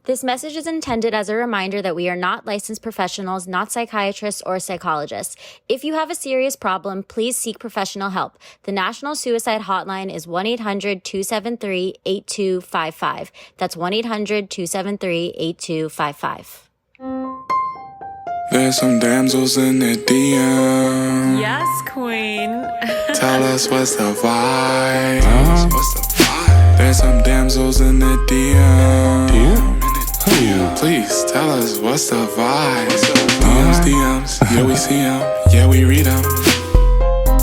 This message is intended as a reminder that we are not licensed professionals, not psychiatrists or psychologists. If you have a serious problem, please seek professional help. The National Suicide Hotline is 1-800-273-8255. That's 1-800-273-8255. There's some damsels in the DM. Yes, queen. Tell us what's the vibe. There's some damsels in the DM. Please tell us what's the vibe. DMs, yeah we see them, yeah we read them.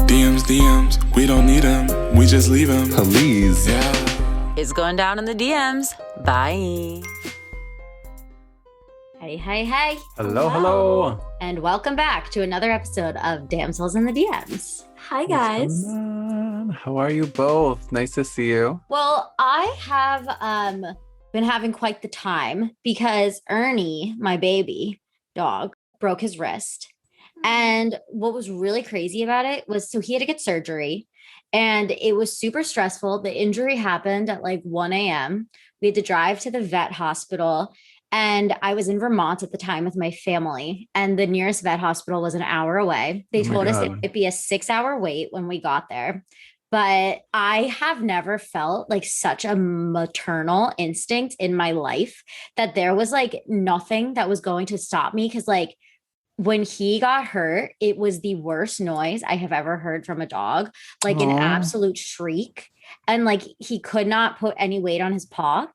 DMs, we don't need them, we just leave them. Please. Yeah. It's going down in the DMs. Bye. Hey. Hello. And welcome back to another episode of Damsels in the DMs. Hi, guys. How are you both? Nice to see you. Well, I have been having quite the time because Ernie, my baby dog, broke his wrist. And what was really crazy about it was, so he had to get surgery and it was super stressful. The injury happened at like 1 a.m. We had to drive to the vet hospital. And I was in Vermont at the time with my family, and the nearest vet hospital was an hour away. They told us it would be a 6-hour wait when we got there. But I have never felt like such a maternal instinct in my life that there was like nothing that was going to stop me. Cause like when he got hurt, it was the worst noise I have ever heard from a dog, like an absolute shriek. And like he could not put any weight on his paw.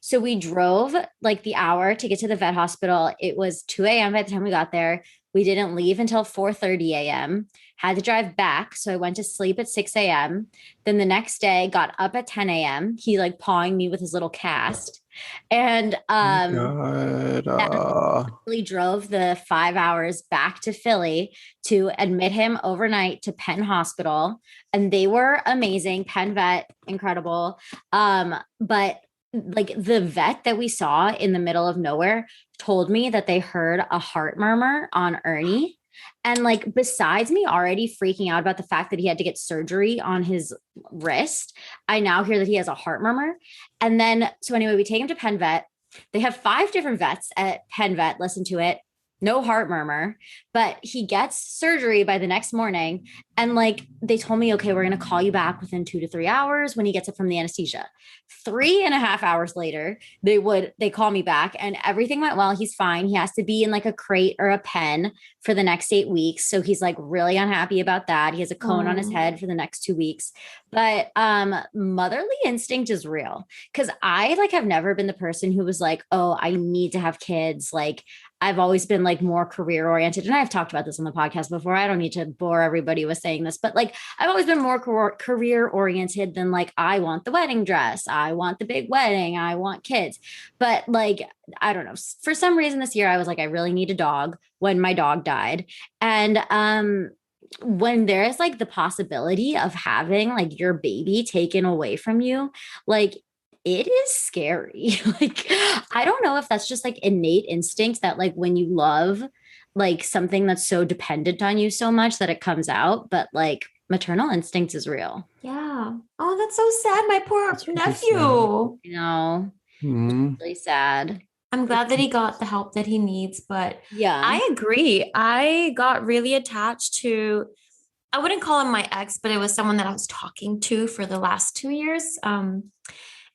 So we drove like the hour to get to the vet hospital. It was 2 a.m. by the time we got there. We didn't leave until 4:30 a.m. Had to drive back. So I went to sleep at 6 a.m. Then the next day got up at 10 a.m. He like pawing me with his little cast. And really drove the 5 hours back to Philly to admit him overnight to Penn Hospital. And they were amazing. Penn vet, incredible. But like the vet that we saw in the middle of nowhere told me that they heard a heart murmur on Ernie. And like, besides me already freaking out about the fact that he had to get surgery on his wrist, I now hear that he has a heart murmur. And then, so anyway, we take him to Penn vet. They have 5 different vets at Penn vet. Listen to it. No heart murmur, but he gets surgery by the next morning. And like, they told me, okay, we're going to call you back within 2 to 3 hours when he gets it from the anesthesia. 3.5 hours later, they call me back and everything went well. He's fine. He has to be in like a crate or a pen for the next 8 weeks. So he's like really unhappy about that. He has a cone on his head for the next 2 weeks, but motherly instinct is real. Cause I like have never been the person who was like, oh, I need to have kids. Like, I've always been like more career oriented. And I've talked about this on the podcast before. I don't need to bore everybody with saying this, but like, I've always been more career oriented than like, I want the wedding dress. I want the big wedding. I want kids. But like, I don't know, for some reason this year, I was like, I really need a dog when my dog died. And, when there is like the possibility of having like your baby taken away from you, like it is scary. Like, I don't know if that's just like innate instinct that like when you love like something that's so dependent on you so much that it comes out, but like maternal instinct is real. Yeah. Oh, that's so sad. My poor nephew. You know, it's really sad. I'm glad that he got the help that he needs, but Yeah. I agree. I got really attached to, I wouldn't call him my ex, but it was someone that I was talking to for the last 2 years.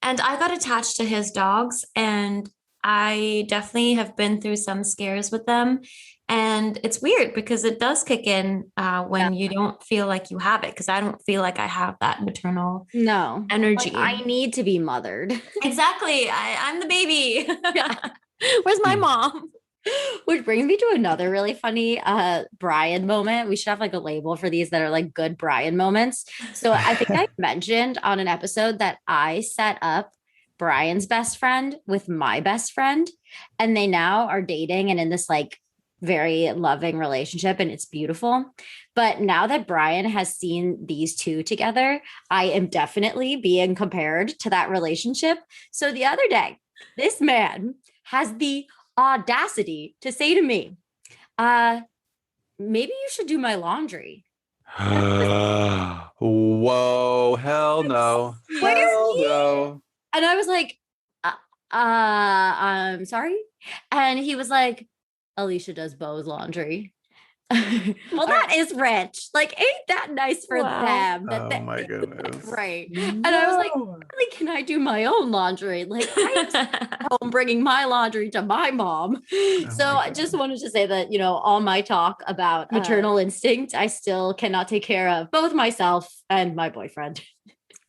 And I got attached to his dogs, and I definitely have been through some scares with them. And it's weird because it does kick in when you don't feel like you have it. Because I don't feel like I have that maternal energy. Like, I need to be mothered. Exactly. I'm the baby. Yeah. Where's my mom? Which brings me to another really funny Brian moment. We should have like a label for these that are like good Brian moments. So I think I mentioned on an episode that I set up Brian's best friend with my best friend, and they now are dating and in this like very loving relationship, and it's beautiful. But now that Brian has seen these two together, I am definitely being compared to that relationship. So the other day, this man has the audacity to say to me, maybe you should do my laundry. Whoa, hell no. Where Hell no. And I was like, I'm sorry. And he was like, Alicia does Bo's laundry. Well, that is rich. Like, ain't that nice for Wow. them? Oh my goodness. Right. And I was like, really, can I do my own laundry? Like, I'm home bringing my laundry to my mom. So my I just God. wanted to say that, all my talk about maternal instinct, I still cannot take care of both myself and my boyfriend.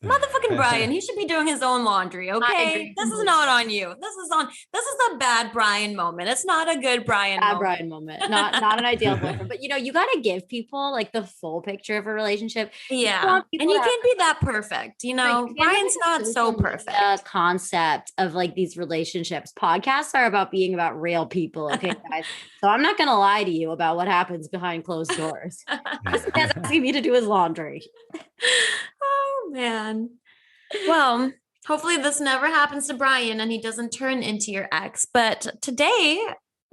Motherfucking Brian, he should be doing his own laundry, okay? agree This is completely. not on you. This is a bad Brian moment. It's not a good Brian Bad moment. Brian moment. Not an ideal boyfriend. But you gotta give people like the full picture of a relationship. Yeah. And he can't be that perfect. Brian's not so perfect. Concept of like these relationships. Podcasts are about real people, okay, guys. So I'm not gonna lie to you about what happens behind closed doors. This man's asking me to do his laundry. Oh man. Well, hopefully this never happens to Brian and he doesn't turn into your ex. But today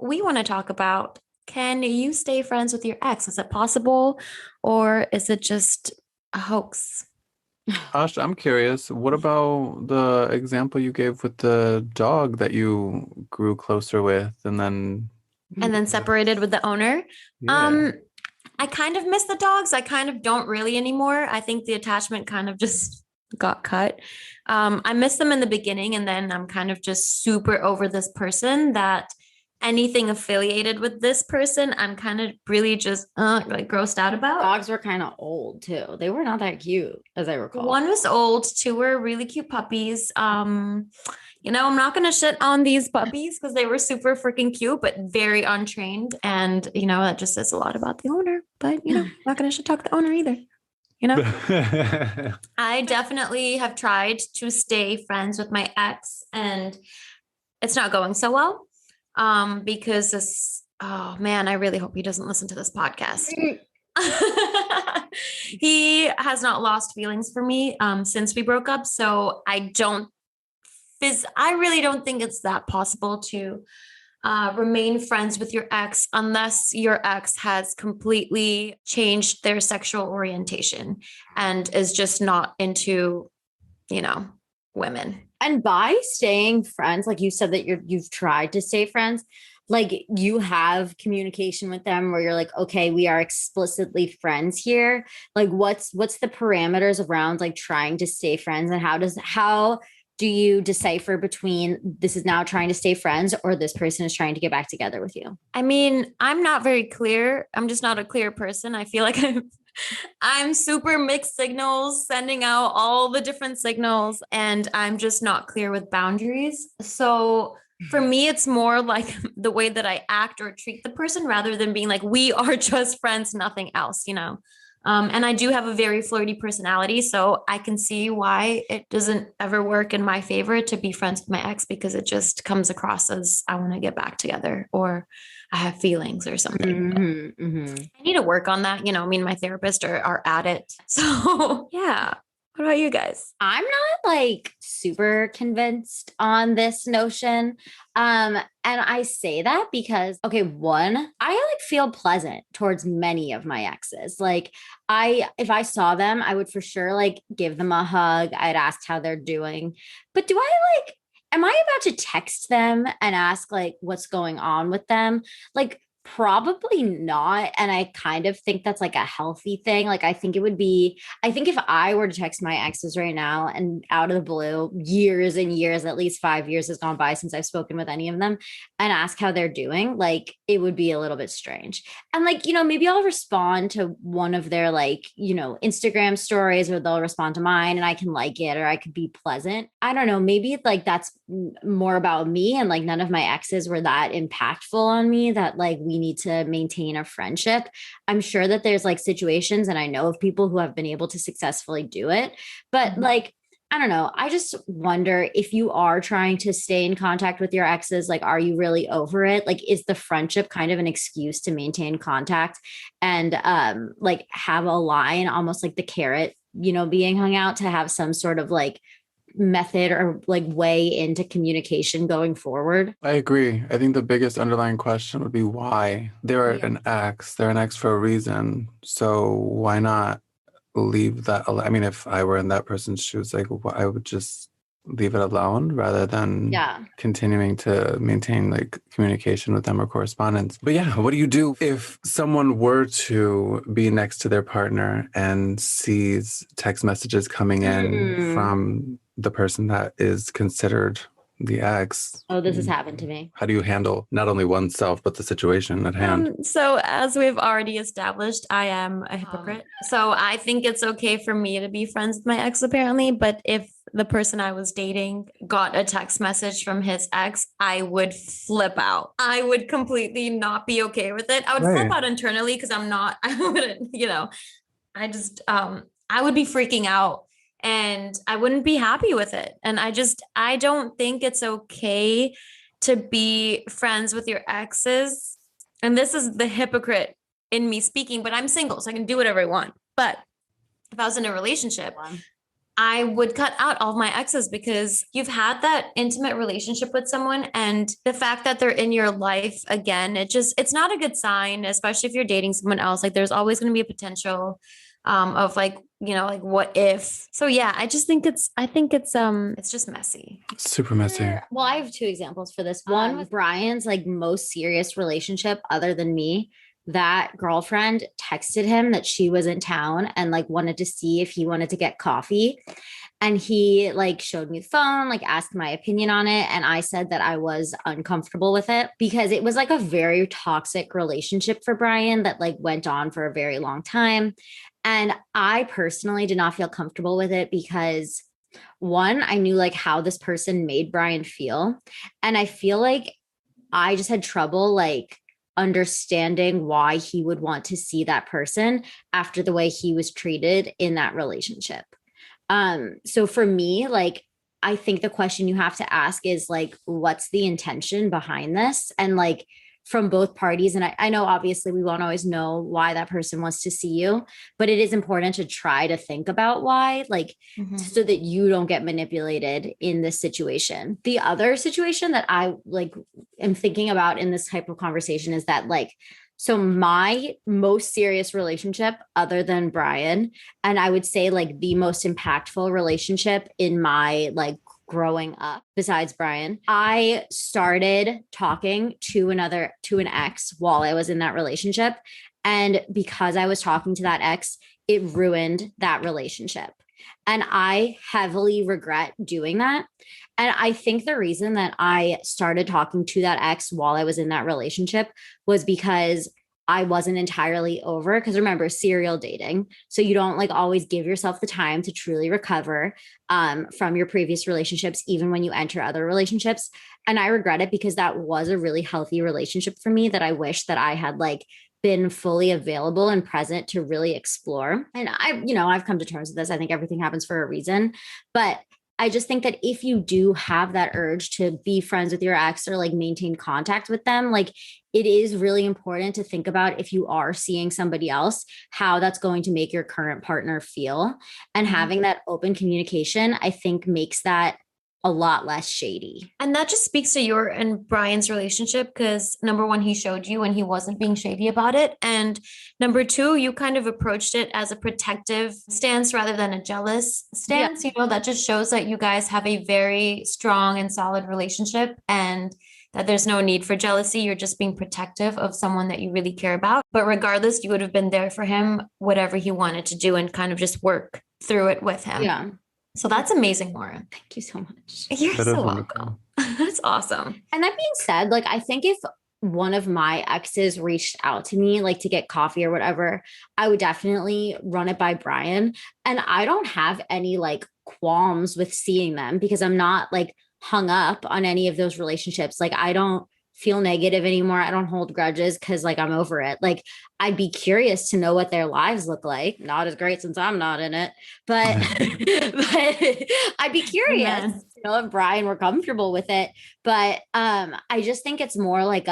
we want to talk about, can you stay friends with your ex? Is it possible, or is it just a hoax? Ash, I'm curious, what about the example you gave with the dog that you grew closer with and then Separated with the owner? yeah. I kind of miss the dogs. I kind of don't really anymore. I think the attachment kind of just got cut. I miss them in the beginning, and then I'm kind of just super over this person that anything affiliated with this person, I'm kind of really just like grossed out about. Dogs were kind of old too. They were not that cute, as I recall. One was old, two were really cute puppies. I'm not going to shit on these puppies because they were super freaking cute, but very untrained. And, that just says a lot about the owner. But, I'm not going to shit talk the owner either. I definitely have tried to stay friends with my ex, and it's not going so well because oh man, I really hope he doesn't listen to this podcast. He has not lost feelings for me since we broke up. So I really don't think it's that possible to remain friends with your ex unless your ex has completely changed their sexual orientation and is just not into, women. And by staying friends, like you said that you've tried to stay friends, like you have communication with them where you're like, okay, we are explicitly friends here. Like what's the parameters around like trying to stay friends, and how do you decipher between this is now trying to stay friends or this person is trying to get back together with you? I mean, I'm not very clear. I'm just not a clear person. I feel like I'm super mixed signals, sending out all the different signals, and I'm just not clear with boundaries. So for me, it's more like the way that I act or treat the person rather than being like, we are just friends, nothing else, And I do have a very flirty personality, so I can see why it doesn't ever work in my favor to be friends with my ex, because it just comes across as I want to get back together or I have feelings or something. I need to work on that. Me and my therapist are at it. So yeah. What about you guys? I'm not like super convinced on this notion. And I say that because, okay, one, I like feel pleasant towards many of my exes. Like if I saw them, I would for sure like give them a hug. I'd ask how they're doing. But am I about to text them and ask like what's going on with them? Like, probably not. And I kind of think that's like a healthy thing. Like, I think if I were to text my exes right now and out of the blue, years and years, at least 5 years has gone by since I've spoken with any of them, and ask how they're doing, like, it would be a little bit strange. And like, maybe I'll respond to one of their like, Instagram stories, or they'll respond to mine and I can like it, or I could be pleasant. I don't know. Maybe like that's more about me, and like none of my exes were that impactful on me that like we need to maintain a friendship. I'm sure that there's like situations, and I know of people who have been able to successfully do it, but like, I don't know. I just wonder if you are trying to stay in contact with your exes, like, are you really over it? Like, is the friendship kind of an excuse to maintain contact and like have a line, almost like the carrot, being hung out, to have some sort of like method or like way into communication going forward? I agree. I think the biggest underlying question would be why. They're an ex. They're an ex for a reason. So why not leave that? I mean, if I were in that person's shoes, like I would just leave it alone rather than continuing to maintain like communication with them or correspondence. But yeah, what do you do if someone were to be next to their partner and sees text messages coming in from the person that is considered the ex? Oh, this has happened to me. How do you handle not only oneself, but the situation at hand? So as we've already established, I am a hypocrite. So I think it's okay for me to be friends with my ex, apparently. But if the person I was dating got a text message from his ex, I would flip out. I would completely not be okay with it. I would flip out internally because I wouldn't, I would be freaking out. And I wouldn't be happy with it. And I don't think it's okay to be friends with your exes. And this is the hypocrite in me speaking, but I'm single, so I can do whatever I want. But if I was in a relationship, I would cut out all of my exes because you've had that intimate relationship with someone. And the fact that they're in your life again, it's not a good sign, especially if you're dating someone else. Like there's always going to be a potential of like what if. So yeah, I think it's just messy. Super messy. Well, I have two examples for this. One with Brian's like most serious relationship other than me. That girlfriend texted him that she was in town and like wanted to see if he wanted to get coffee. And he like showed me the phone, like asked my opinion on it. And I said that I was uncomfortable with it because it was like a very toxic relationship for Brian that like went on for a very long time. And I personally did not feel comfortable with it because one, I knew like how this person made Brian feel. And I feel like I just had trouble like understanding why he would want to see that person after the way he was treated in that relationship. So for me, like, I think the question you have to ask is like, what's the intention behind this? And like, from both parties. And I know obviously we won't always know why that person wants to see you, but it is important to try to think about why, like, so that you don't get manipulated in this situation. The other situation that I like am thinking about in this type of conversation is that like, so my most serious relationship other than Brian, and I would say like the most impactful relationship in my like growing up besides Brian, I started talking to an ex while I was in that relationship. And because I was talking to that ex, it ruined that relationship. And I heavily regret doing that. And I think the reason that I started talking to that ex while I was in that relationship was because I wasn't entirely over, because remember, serial dating. So you don't like always give yourself the time to truly recover from your previous relationships, even when you enter other relationships. And I regret it because that was a really healthy relationship for me that I wish that I had like been fully available and present to really explore. And I've come to terms with this. I think everything happens for a reason, but I just think that if you do have that urge to be friends with your ex or like maintain contact with them, like it is really important to think about if you are seeing somebody else, how that's going to make your current partner feel. And having that open communication, I think makes that a lot less shady. And that just speaks to your and Brian's relationship because number one, he showed you and he wasn't being shady about it. And number two, you kind of approached it as a protective stance rather than a jealous stance. Yeah. That just shows that you guys have a very strong and solid relationship and that there's no need for jealousy. You're just being protective of someone that you really care about. But regardless, you would have been there for him, whatever he wanted to do and kind of just work through it with him. Yeah. So that's amazing, Laura. Thank you so much. You're so welcome. That's awesome. And that being said, like, I think if one of my exes reached out to me, like to get coffee or whatever, I would definitely run it by Brian. And I don't have any like qualms with seeing them because I'm not like hung up on any of those relationships. Like, I don't feel negative anymore. I don't hold grudges because like I'm over it. Like I'd be curious to know what their lives look like. Not as great since I'm not in it, but, but I'd be curious to know if Brian were comfortable with it. But I just think it's more like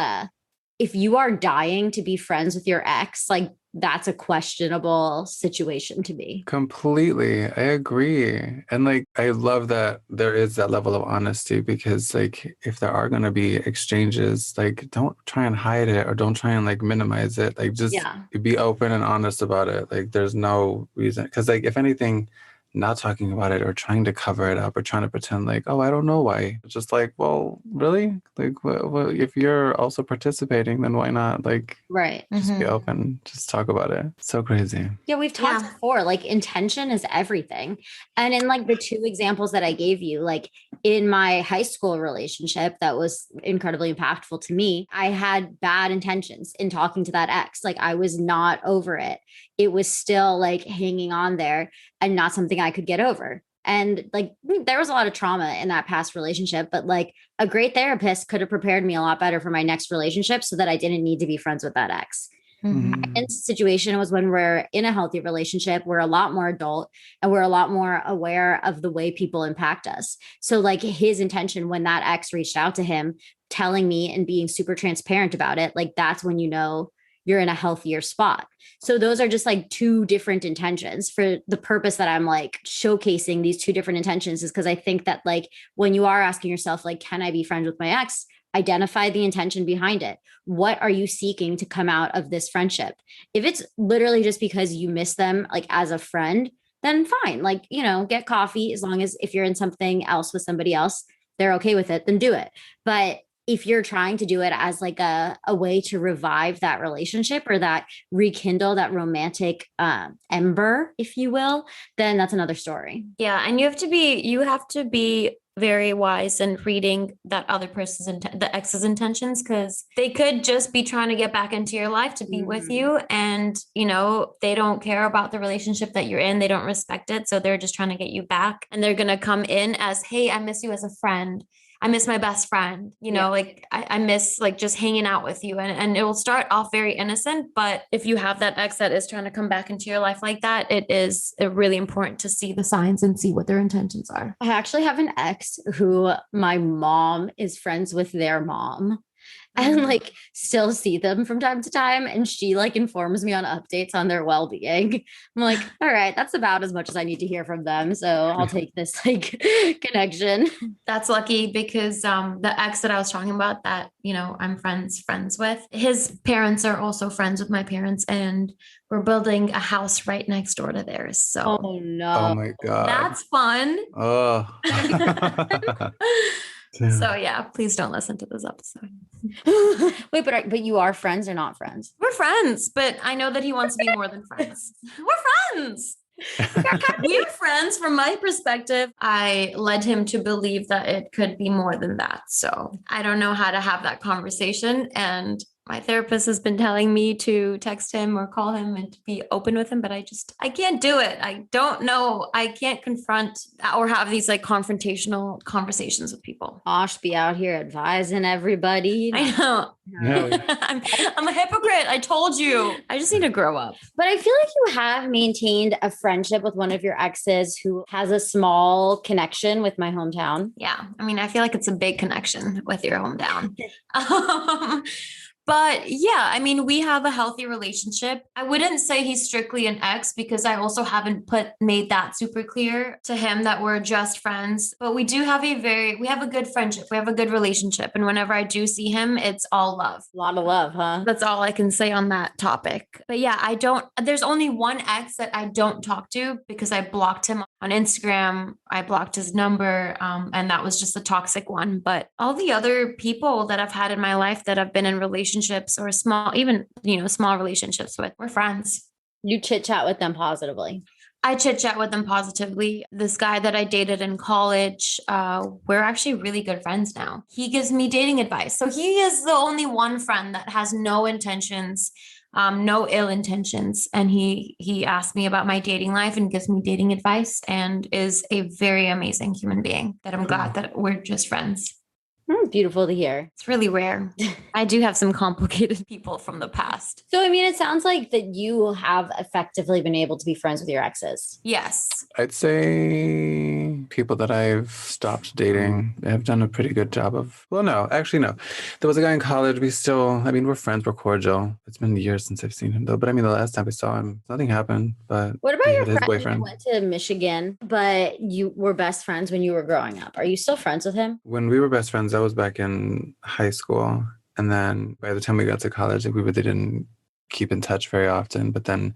if you are dying to be friends with your ex, like that's a questionable situation to be. Completely. I agree. And like, I love that there is that level of honesty because like, if there are going to be exchanges, like don't try and hide it or don't try and like minimize it. Like just be open and honest about it. Like there's no reason. Cause like, if anything, not talking about it or trying to cover it up or trying to pretend like, oh, I don't know why. It's just like, well, really? Like, if you're also participating, then why not? Like, right. Just be open. Just talk about it. So crazy. Yeah, we've talked before, like intention is everything. And in like the two examples that I gave you, like in my high school relationship that was incredibly impactful to me, I had bad intentions in talking to that ex. Like I was not over it. It was still like hanging on there and not something I could get over. And like there was a lot of trauma in that past relationship, but like a great therapist could have prepared me a lot better for my next relationship so that I didn't need to be friends with that ex. In situation was when we're in a healthy relationship, we're a lot more adult and we're a lot more aware of the way people impact us. So like his intention when that ex reached out to him, telling me and being super transparent about it, like that's when you know you're in a healthier spot. So those are just like two different intentions for the purpose that I'm like showcasing these two different intentions is because I think that like when you are asking yourself, like, can I be friends with my ex? Identify the intention behind it. What are you seeking to come out of this friendship? If it's literally just because you miss them, like as a friend, then fine. Like, you know, get coffee as long as if you're in something else with somebody else, they're okay with it, then do it. But if you're trying to do it as like a way to revive that relationship or that rekindle that romantic ember, if you will, then that's another story. Yeah. And you have to be very wise in reading that other person's the ex's intentions, because they could just be trying to get back into your life to be with you, and you know they don't care about the relationship that you're in, they don't respect it, so they're just trying to get you back, and they're gonna come in as, hey, I miss you as a friend, I miss my best friend, you know, like I miss like just hanging out with you. And it will start off very innocent. But if you have that ex that is trying to come back into your life like that, it is really important to see the signs and see what their intentions are. I actually have an ex who my mom is friends with their mom. And like still see them from time to time. And she like informs me on updates on their well-being. I'm like, all right, that's about as much as I need to hear from them. So I'll take this like connection. That's lucky because the ex that I was talking about that, you know, I'm friends with, his parents are also friends with my parents, and we're building a house right next door to theirs. So oh no. Oh my God. That's fun. Oh. So yeah, please don't listen to this episode. Wait, but you are friends or not friends? We're friends, but I know that he wants to be more than friends. We're friends. We're friends from my perspective. I led him to believe that it could be more than that. So I don't know how to have that conversation. And my therapist has been telling me to text him or call him and to be open with him, but I can't do it. I don't know. I can't confront or have these like confrontational conversations with people. Osh be out here advising everybody. I know. I'm a hypocrite. I told you. I just need to grow up. But I feel like you have maintained a friendship with one of your exes who has a small connection with my hometown. Yeah. I mean, I feel like it's a big connection with your hometown. But yeah, I mean, we have a healthy relationship. I wouldn't say he's strictly an ex because I also haven't made that super clear to him that we're just friends. But we do have we have a good friendship. We have a good relationship. And whenever I do see him, it's all love. A lot of love, huh? That's all I can say on that topic. But yeah, there's only one ex that I don't talk to because I blocked him on Instagram. I blocked his number. And that was just a toxic one. But all the other people that I've had in my life that I've been in relationships or small relationships with, we're friends. You chit chat with them positively. I chit chat with them positively. This guy that I dated in college, we're actually really good friends now. He gives me dating advice. So he is the only one friend that has no intentions, no ill intentions. And he asked me about my dating life and gives me dating advice and is a very amazing human being that I'm glad that we're just friends. Beautiful to hear. It's really rare. I do have some complicated people from the past. So, I mean, it sounds like that you have effectively been able to be friends with your exes. Yes. I'd say people that I've stopped dating have done a pretty good job of, well, no. There was a guy in college. We're friends, we're cordial. It's been years since I've seen him though. But I mean, the last time we saw him, nothing happened. But what about your friend who went to Michigan, but you were best friends when you were growing up? Are you still friends with him? When we were best friends, that was back in high school. And then by the time we got to college, we really didn't keep in touch very often. But then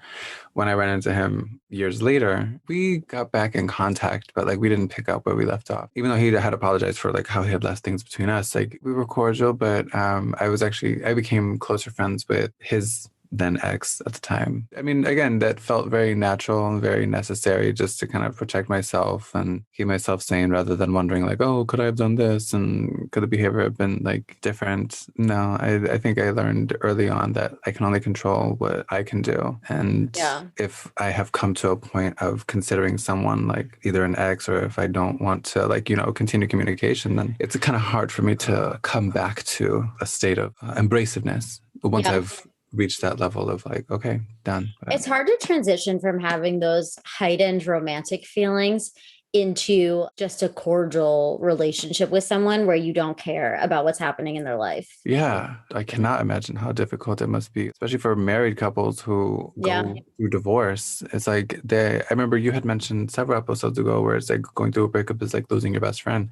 when I ran into him years later, we got back in contact, but like we didn't pick up where we left off. Even though he had apologized for like how he had left things between us, like we were cordial, but I became closer friends with his then ex at the time. I mean, again, that felt very natural and very necessary just to kind of protect myself and keep myself sane rather than wondering like, oh, could I have done this? And could the behavior have been like different? No, I think I learned early on that I can only control what I can do. And if I have come to a point of considering someone like either an ex or if I don't want to like, continue communication, then it's kind of hard for me to come back to a state of embraciveness once I've reach that level of like, okay, done. It's hard to transition from having those heightened romantic feelings into just a cordial relationship with someone where you don't care about what's happening in their life. Yeah, I cannot imagine how difficult it must be, especially for married couples who go through divorce. It's like I remember you had mentioned several episodes ago where it's like going through a breakup is like losing your best friend.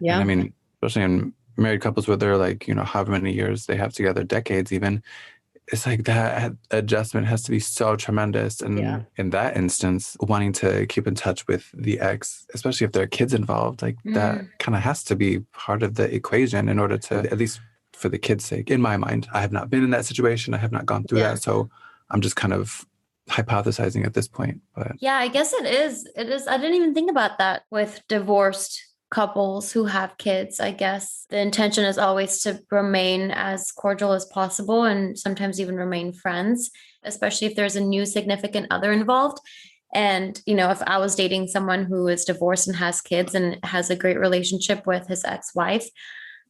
Yeah. And I mean, especially in married couples where they're like, however many years they have together, decades even, it's like that adjustment has to be so tremendous. And in that instance, wanting to keep in touch with the ex, especially if there are kids involved, like that kind of has to be part of the equation in order to, at least for the kids' sake, in my mind. I have not been in that situation. I have not gone through that. So I'm just kind of hypothesizing at this point. But yeah, I guess it is. It is. I didn't even think about that with divorced couples who have kids. I guess the intention is always to remain as cordial as possible and sometimes even remain friends, especially if there's a new significant other involved. And, if I was dating someone who is divorced and has kids and has a great relationship with his ex-wife,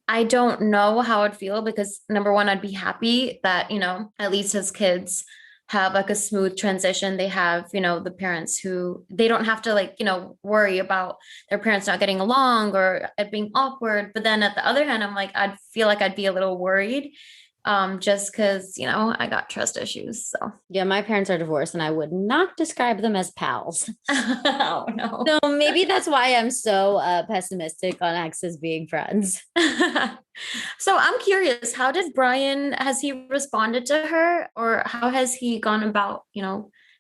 I don't know how I'd feel because number one, I'd be happy that, at least his kids have like a smooth transition. They have, the parents who they don't have to like, worry about their parents not getting along or it being awkward. But then at the other hand, I'm like, I'd feel like I'd be a little worried just because, I got trust issues. So yeah, my parents are divorced and I would not describe them as pals. Oh no. So maybe that's why I'm so pessimistic on exes being friends. So I'm curious, how did Brian, has he responded to her or how has he gone about,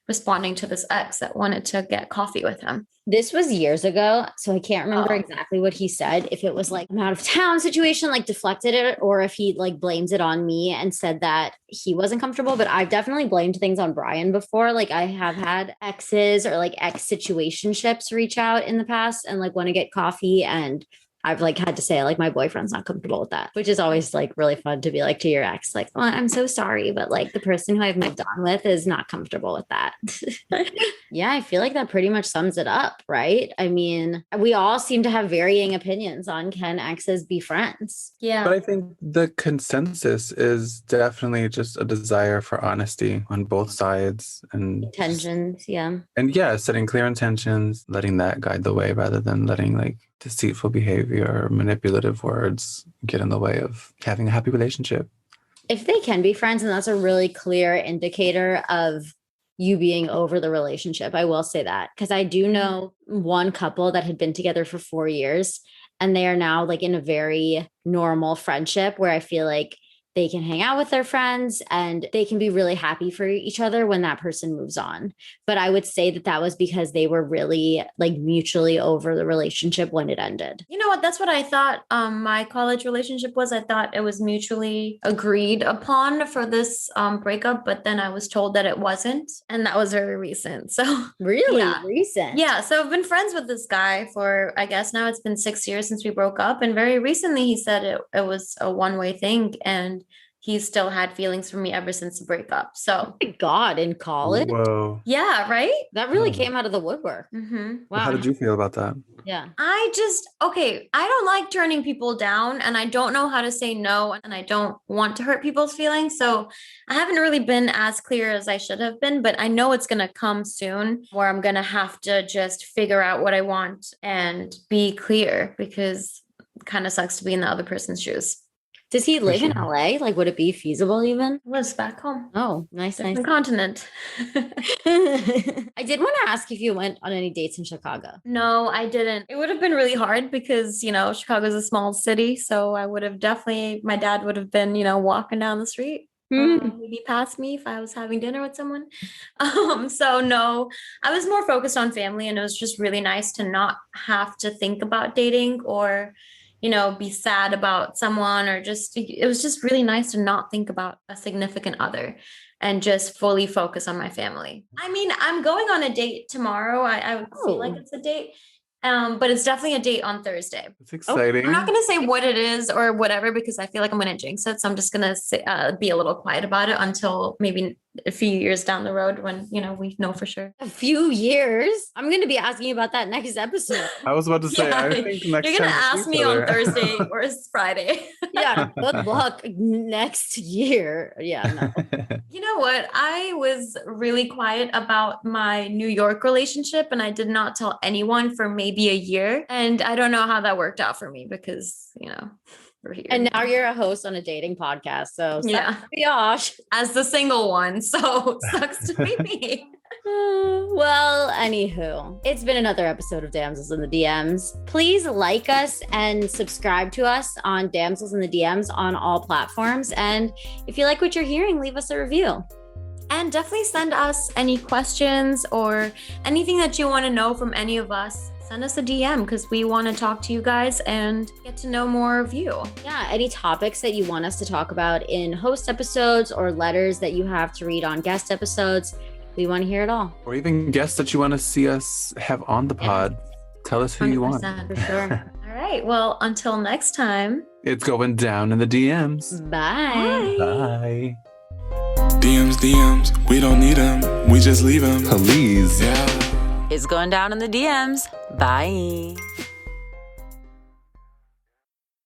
responding to this ex that wanted to get coffee with him? This was years ago, so I can't remember exactly what he said. If it was like an out of town situation, like deflected it, or if he like blames it on me and said that he wasn't comfortable. But I've definitely blamed things on Brian before. Like I have had exes or like ex situationships reach out in the past and like want to get coffee, and I've like had to say like my boyfriend's not comfortable with that, which is always like really fun to be like to your ex, like, oh, I'm so sorry, but like the person who I've moved on with is not comfortable with that. Yeah, I feel like that pretty much sums it up, right? I mean, we all seem to have varying opinions on can exes be friends. Yeah. But I think the consensus is definitely just a desire for honesty on both sides and intentions. And setting clear intentions, letting that guide the way rather than letting like deceitful behavior or manipulative words get in the way of having a happy relationship. If they can be friends, and that's a really clear indicator of you being over the relationship, I will say that, because I do know one couple that had been together for 4 years and they are now like in a very normal friendship where I feel like they can hang out with their friends and they can be really happy for each other when that person moves on. But I would say that that was because they were really like mutually over the relationship when it ended. You know what? That's what I thought my college relationship was. I thought it was mutually agreed upon for this breakup, but then I was told that it wasn't. And that was very recent. So really recent. Yeah. So I've been friends with this guy for, I guess now it's been 6 years since we broke up. And very recently he said it was a one-way thing. And he's still had feelings for me ever since the breakup. So, oh my God, in college? Whoa. Yeah, right? That really came out of the woodwork. Mm-hmm. Wow. How did you feel about that? Yeah. I don't like turning people down and I don't know how to say no and I don't want to hurt people's feelings. So I haven't really been as clear as I should have been, but I know it's going to come soon where I'm going to have to just figure out what I want and be clear because it kind of sucks to be in the other person's shoes. Does he live in LA? Like, would it be feasible even? He lives back home. Oh, nice. Continent. I did want to ask if you went on any dates in Chicago. No, I didn't. It would have been really hard because, Chicago is a small city. So I would have my dad would have been, walking down the street. maybe pass me if I was having dinner with someone. So no, I was more focused on family, and it was just really nice to not have to think about dating or, be sad about someone, or it was just really nice to not think about a significant other and just fully focus on my family. I mean, I'm going on a date tomorrow. I would feel like it's a date. But it's definitely a date on Thursday. It's exciting. I'm not going to say what it is or whatever, because I feel like I'm going to jinx it. So I'm just going to be a little quiet about it until maybe a few years down the road when, we know for sure. A few years? I'm going to be asking you about that next episode. I was about to say, I think next you're going to ask me on Thursday or Friday. Yeah, good luck next year. Yeah, no. You know what? I was really quiet about my New York relationship, and I did not tell anyone for maybe a year. And I don't know how that worked out for me because, we're here. And now you're a host on a dating podcast. So yeah, gosh, as the single one. So sucks to be me. Well, anywho, it's been another episode of Damsels in the DMs. Please like us and subscribe to us on Damsels in the DMs on all platforms. And if you like what you're hearing, leave us a review. And definitely send us any questions or anything that you want to know from any of us. Send us a DM because we want to talk to you guys and get to know more of you. Yeah, any topics that you want us to talk about in host episodes or letters that you have to read on guest episodes. We want to hear it all. Or even guests that you want to see us have on the pod. Yes. Tell us who you want. For sure. All right. Well, until next time. It's going down in the DMs. Bye. Bye. DMs, we don't need them. We just leave them. Please. Yeah. It's going down in the DMs. Bye.